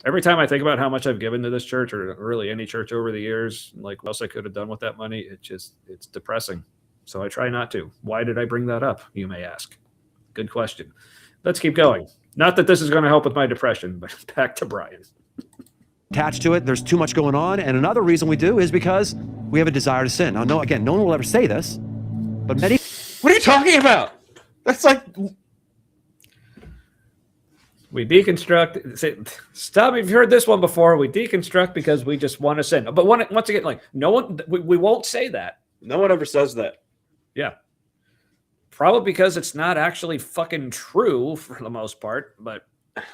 every time I think about how much I've given to this church or really any church over the years, like what else I could have done with that money, it's depressing. So I try not to. Why did I bring that up, you may ask? Good question. Let's keep going. Not that this is going to help with my depression, but back to Brian. Attached to it, there's too much going on, and another reason we do is because we have a desire to sin. Now, no one will ever say this, but many... What are you talking about? That's like... We deconstruct. Stop! If you've heard this one before, we deconstruct because we just want to sin. But once again, like no one, we won't say that. No one ever says that. Yeah, probably because it's not actually fucking true for the most part. But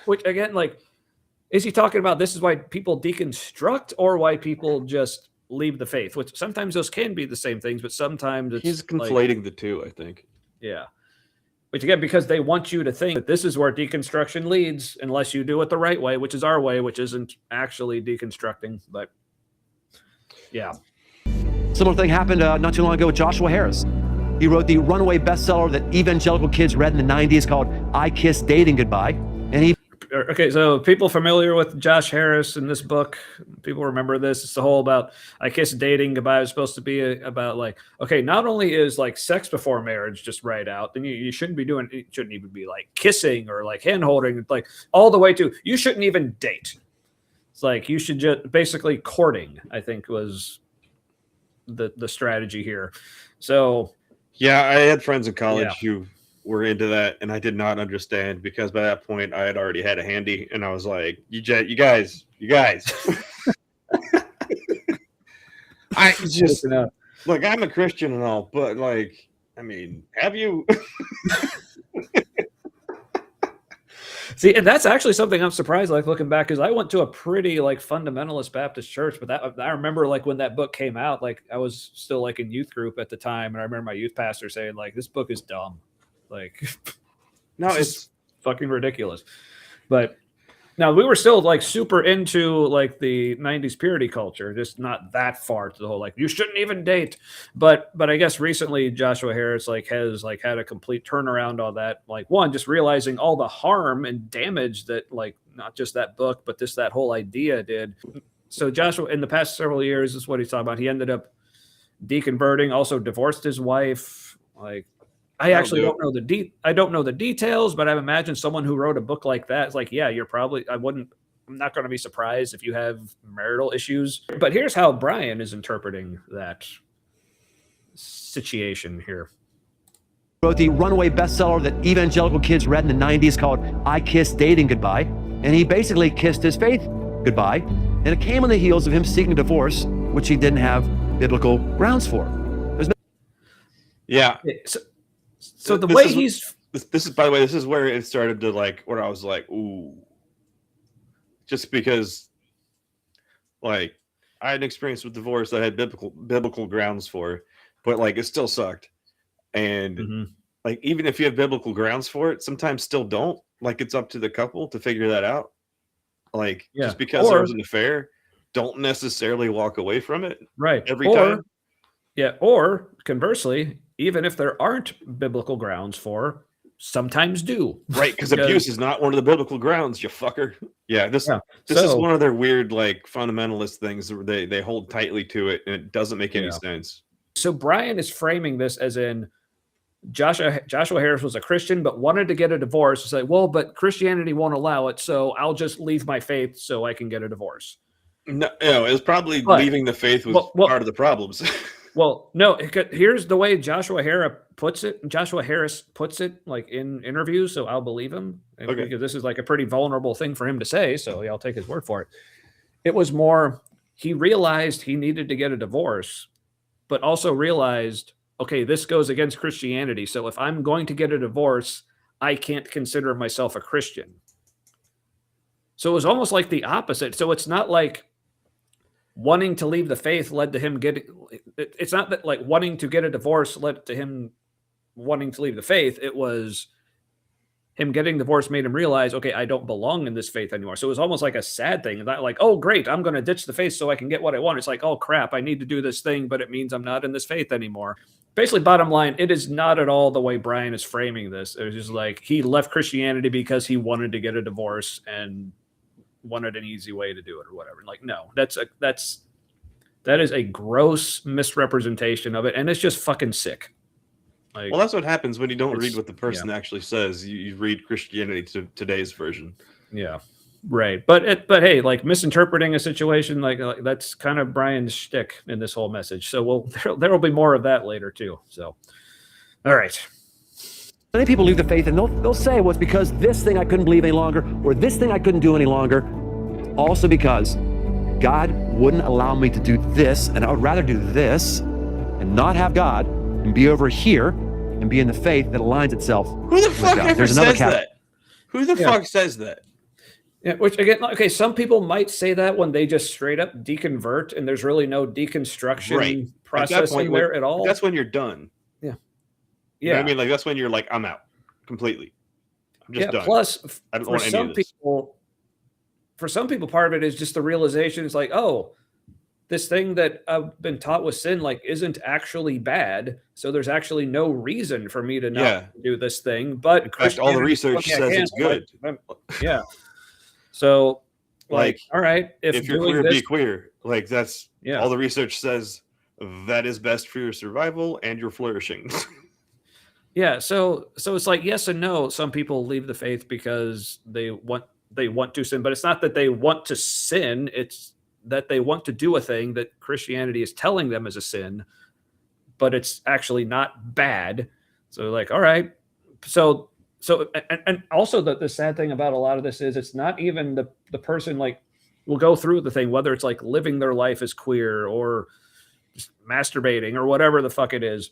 which again, like, is he talking about this is why people deconstruct or why people just leave the faith? Which sometimes those can be the same things, but sometimes it's he's conflating the two. I think. Yeah. Which again, because they want you to think that this is where deconstruction leads, unless you do it the right way, which is our way, which isn't actually deconstructing. But yeah. Similar thing happened not too long ago with Joshua Harris. He wrote the runaway bestseller that evangelical kids read in the 90s called I Kiss Dating Goodbye. And he... Okay, so people familiar with Josh Harris in this book, people remember this. It's the whole about I Kiss Dating Goodbye. It's supposed to be about like, okay, not only is like sex before marriage just right out, then you shouldn't be doing, it shouldn't even be like kissing or like hand holding, like all the way to, you shouldn't even date. It's like, you should just basically courting, I think was the strategy here. So. Yeah, I had friends in college who were into that, and I did not understand because by that point I had already had a handy, and I was like, "You guys." I just look. I'm a Christian and all, but like, I mean, have you? See, and that's actually something I'm surprised, like looking back, because I went to a pretty like fundamentalist Baptist church, but that I remember like when that book came out, like I was still like in youth group at the time, and I remember my youth pastor saying like, "This book is dumb." Like, no, it's fucking ridiculous. But now we were still like super into like the 90s purity culture, just not that far to the whole like you shouldn't even date. But I guess recently Joshua Harris like has like had a complete turnaround on that. Like one, just realizing all the harm and damage that like not just that book, but just that whole idea did. So Joshua in the past several years is what he's talking about. He ended up deconverting, also divorced his wife. Like I actually don't know the details, but I imagine someone who wrote a book like that is like, yeah, I'm not going to be surprised if you have marital issues. But here's how Brian is interpreting that situation here. Wrote the runaway bestseller that evangelical kids read in the 90s called I Kiss Dating Goodbye. And he basically kissed his faith goodbye. And it came on the heels of him seeking a divorce, which he didn't have biblical grounds for. Yeah. So the way this is, by the way, this is where it started to like, where I was like, ooh, just because like I had an experience with divorce that I had biblical grounds for, but like it still sucked. And like, even if you have biblical grounds for it, sometimes still don't. Like it's up to the couple to figure that out. Like just because there was an affair, don't necessarily walk away from it. Right. Every time. Yeah. Or conversely, even if there aren't biblical grounds for, sometimes do. Right, because abuse is not one of the biblical grounds, you fucker. Yeah, this is one of their weird, like, fundamentalist things where they hold tightly to it, and it doesn't make any sense. So Brian is framing this as in Joshua Harris was a Christian, but wanted to get a divorce. It's like, well, but Christianity won't allow it, so I'll just leave my faith so I can get a divorce. No, it was probably leaving the faith was part of the problems. Well, no, here's the way Joshua Harris puts it like in interviews, so I'll believe him because this is like a pretty vulnerable thing for him to say, so I'll take his word for it. It was more, he realized he needed to get a divorce, but also realized, okay, this goes against Christianity, so if I'm going to get a divorce, I can't consider myself a Christian. So it was almost like the opposite. So it's not like wanting to leave the faith led to him it's not that like wanting to get a divorce led to him wanting to leave the faith. It was him getting divorced made him realize, okay, I don't belong in this faith anymore. So it was almost like a sad thing. Not like, oh, great, I'm going to ditch the faith so I can get what I want. It's like, oh, crap, I need to do this thing, but it means I'm not in this faith anymore. Basically, bottom line, it is not at all the way Brian is framing this. It was just like he left Christianity because he wanted to get a divorce and wanted an easy way to do it or whatever. Like, no, that is a gross misrepresentation of it, and it's just fucking sick. Like, well, that's what happens when you don't read what the person actually says. You read Christianity to today's version. Yeah, right. But hey, like misinterpreting a situation, like that's kind of Brian's shtick in this whole message. So there will be more of that later too. So, all right. Many people leave the faith and they'll say, well, it's because this thing I couldn't believe any longer, or this thing I couldn't do any longer. Also because God wouldn't allow me to do this, and I would rather do this and not have God and be over here and be in the faith that aligns itself. Who the fuck ever says that? Who the fuck says that? Yeah, which again, okay, some people might say that when they just straight up deconvert and there's really no deconstruction processing there at all. That's when you're done. Yeah. You know what I mean? Like that's when you're like, I'm out completely. I'm just done. Plus, I don't want any of this. For some people, part of it is just the realization is like, oh, this thing that I've been taught was sin, like, isn't actually bad. So there's actually no reason for me to not do this thing. But in fact, all the research says it's good. Yeah. So, like, all right, if you're queer, be queer. Like that's all the research says that is best for your survival and your flourishing. Yeah. So it's like yes and no. Some people leave the faith because they want to sin, but it's not that they want to sin. It's that they want to do a thing that Christianity is telling them is a sin, but it's actually not bad. So like, all right. So and also the sad thing about a lot of this is it's not even the person like will go through the thing, whether it's like living their life as queer or just masturbating or whatever the fuck it is.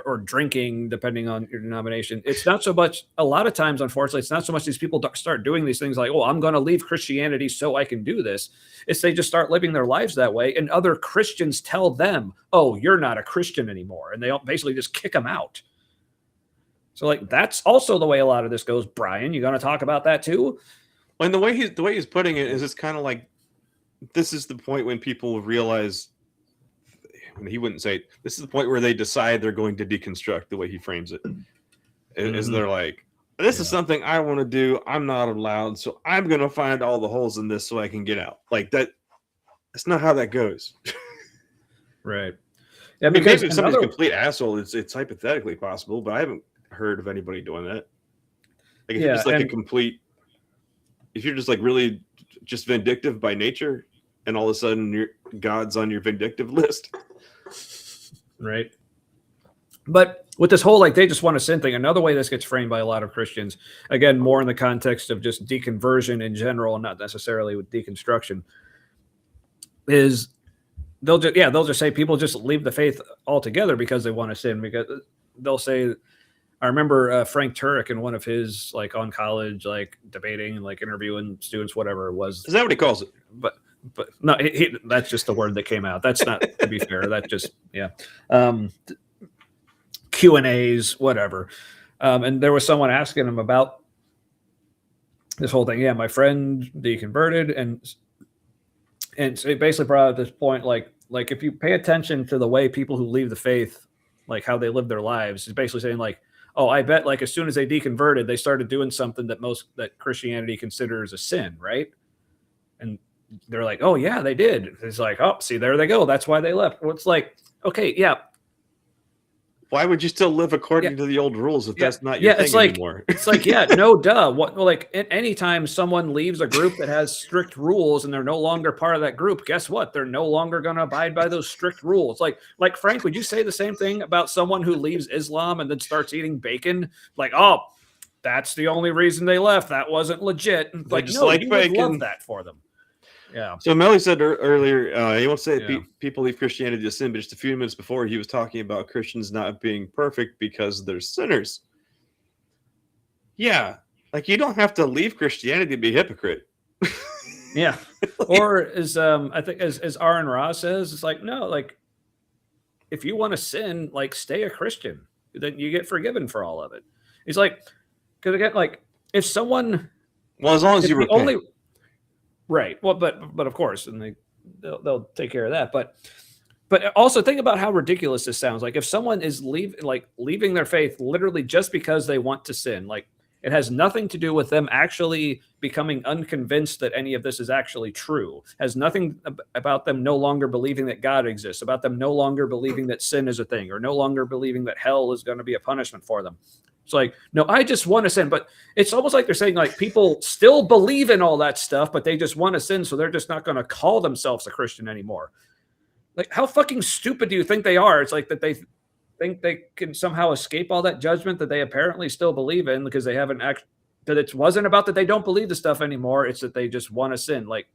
Or drinking, depending on your denomination. It's not so much, a lot of times, unfortunately, it's not so much these people start doing these things like, oh, I'm going to leave Christianity so I can do this. It's they just start living their lives that way. And other Christians tell them, oh, you're not a Christian anymore. And they basically just kick them out. So like, that's also the way a lot of this goes. Brian, you going to talk about that too? And the way he's putting it is it's kind of like, this is the point when people realize, he wouldn't say it, this is the point where they decide they're going to deconstruct. The way he frames it is they're like, this is something I want to do, I'm not allowed, so I'm gonna find all the holes in this so I can get out. Like that's not how that goes. Right. Yeah, I mean, maybe if somebody's a complete asshole, it's hypothetically possible, but I haven't heard of anybody doing that. Like if you're just like if you're just like really just vindictive by nature and all of a sudden God's on your vindictive list. Right. But with this whole, like, they just want to sin thing, another way this gets framed by a lot of Christians, again, more in the context of just deconversion in general, and not necessarily with deconstruction, is they'll just say people just leave the faith altogether because they want to sin. Because they'll say, I remember Frank Turek in one of his, like, on college, like, debating and, like, interviewing students, whatever it was. Is that what he calls it? But no, that's just the word that came out. That's not, to be fair. That just, Q&As, whatever. And there was someone asking him about this whole thing. Yeah, my friend deconverted, and so he basically brought up this point, like if you pay attention to the way people who leave the faith, like how they live their lives, he's basically saying like, oh, I bet like as soon as they deconverted, they started doing something that Christianity considers a sin, right? And they're like, oh yeah, they did. It's like, oh, see, there they go. That's why they left. Well, it's like, okay, yeah. Why would you still live according to the old rules if that's not your thing anymore? It's like, yeah, no, duh. What, like, anytime someone leaves a group that has strict rules and they're no longer part of that group, guess what? They're no longer going to abide by those strict rules. Like Frank, would you say the same thing about someone who leaves Islam and then starts eating bacon? Like, oh, that's the only reason they left. That wasn't legit. Like, no, like you would love that for them. Yeah. So Melly said earlier, he won't say people leave Christianity to sin, but just a few minutes before he was talking about Christians not being perfect because they're sinners. Yeah. Like you don't have to leave Christianity to be a hypocrite. Yeah. Or as I think as Aaron Ra says, it's like, no, like if you want to sin, like stay a Christian, then you get forgiven for all of it. He's like, because again, like if someone, well, as long as you repent. Right. Well, but of course, and they'll take care of that. But also think about how ridiculous this sounds. Like if someone is leaving their faith literally just because they want to sin, like It has nothing to do with them actually becoming unconvinced that any of this is actually true. It has nothing about them no longer believing that God exists, about them no longer believing that sin is a thing, or no longer believing that hell is going to be a punishment for them. It's like, no, I just want to sin. But it's almost like they're saying, like, people still believe in all that stuff, but they just want to sin, so they're just not going to call themselves a Christian anymore. Like, how fucking stupid do you think they are? It's like that they think they can somehow escape all that judgment that they apparently still believe in, because they haven't actually, that it wasn't about that they don't believe the stuff anymore. It's that they just want to sin. Like,